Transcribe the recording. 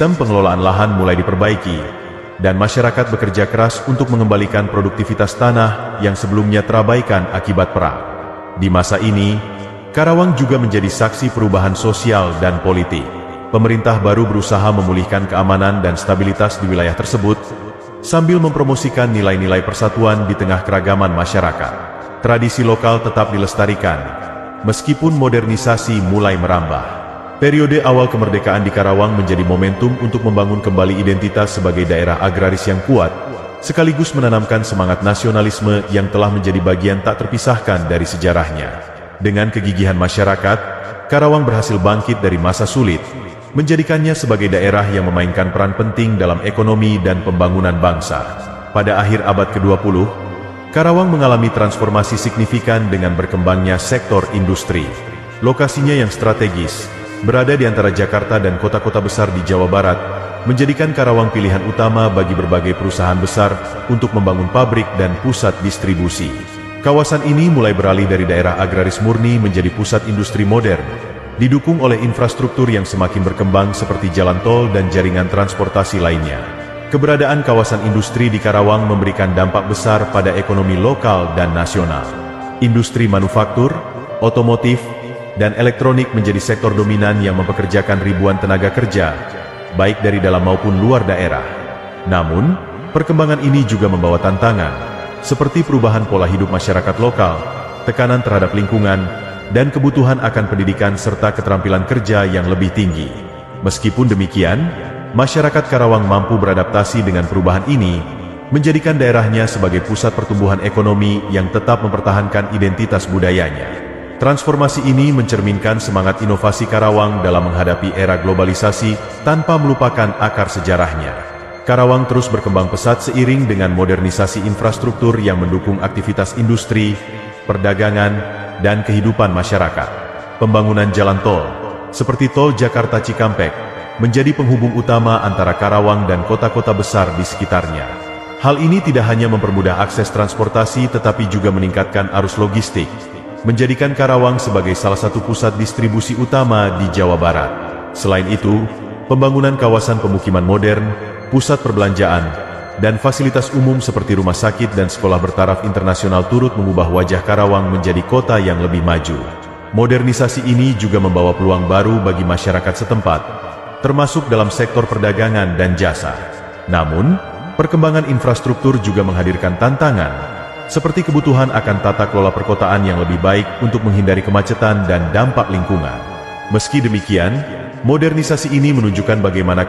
sistem pengelolaan lahan mulai diperbaiki, dan masyarakat bekerja keras untuk mengembalikan produktivitas tanah yang sebelumnya terabaikan akibat perang. Di masa ini, Karawang juga menjadi saksi perubahan sosial dan politik. Pemerintah baru berusaha memulihkan keamanan dan stabilitas di wilayah tersebut, sambil mempromosikan nilai-nilai persatuan di tengah keragaman masyarakat. Tradisi lokal tetap dilestarikan, meskipun modernisasi mulai merambah. Periode awal kemerdekaan di Karawang menjadi momentum untuk membangun kembali identitas sebagai daerah agraris yang kuat, sekaligus menanamkan semangat nasionalisme yang telah menjadi bagian tak terpisahkan dari sejarahnya. Dengan kegigihan masyarakat, Karawang berhasil bangkit dari masa sulit, menjadikannya sebagai daerah yang memainkan peran penting dalam ekonomi dan pembangunan bangsa. Pada akhir abad ke-20, Karawang mengalami transformasi signifikan dengan berkembangnya sektor industri. Lokasinya yang strategis, berada di antara Jakarta dan kota-kota besar di Jawa Barat, menjadikan Karawang pilihan utama bagi berbagai perusahaan besar untuk membangun pabrik dan pusat distribusi. Kawasan ini mulai beralih dari daerah agraris murni menjadi pusat industri modern, didukung oleh infrastruktur yang semakin berkembang seperti jalan tol dan jaringan transportasi lainnya. Keberadaan kawasan industri di Karawang memberikan dampak besar pada ekonomi lokal dan nasional. Industri manufaktur, otomotif, dan elektronik menjadi sektor dominan yang mempekerjakan ribuan tenaga kerja, baik dari dalam maupun luar daerah. Namun, perkembangan ini juga membawa tantangan, seperti perubahan pola hidup masyarakat lokal, tekanan terhadap lingkungan, dan kebutuhan akan pendidikan serta keterampilan kerja yang lebih tinggi. Meskipun demikian, masyarakat Karawang mampu beradaptasi dengan perubahan ini, menjadikan daerahnya sebagai pusat pertumbuhan ekonomi yang tetap mempertahankan identitas budayanya. Transformasi ini mencerminkan semangat inovasi Karawang dalam menghadapi era globalisasi tanpa melupakan akar sejarahnya. Karawang terus berkembang pesat seiring dengan modernisasi infrastruktur yang mendukung aktivitas industri, perdagangan, dan kehidupan masyarakat. Pembangunan jalan tol, seperti tol Jakarta Cikampek, menjadi penghubung utama antara Karawang dan kota-kota besar di sekitarnya. Hal ini tidak hanya mempermudah akses transportasi tetapi juga meningkatkan arus logistik, menjadikan Karawang sebagai salah satu pusat distribusi utama di Jawa Barat. Selain itu, pembangunan kawasan pemukiman modern, pusat perbelanjaan, dan fasilitas umum seperti rumah sakit dan sekolah bertaraf internasional turut mengubah wajah Karawang menjadi kota yang lebih maju. Modernisasi ini juga membawa peluang baru bagi masyarakat setempat, termasuk dalam sektor perdagangan dan jasa. Namun, perkembangan infrastruktur juga menghadirkan tantangan, seperti kebutuhan akan tata kelola perkotaan yang lebih baik untuk menghindari kemacetan dan dampak lingkungan. Meski demikian, modernisasi ini menunjukkan bagaimana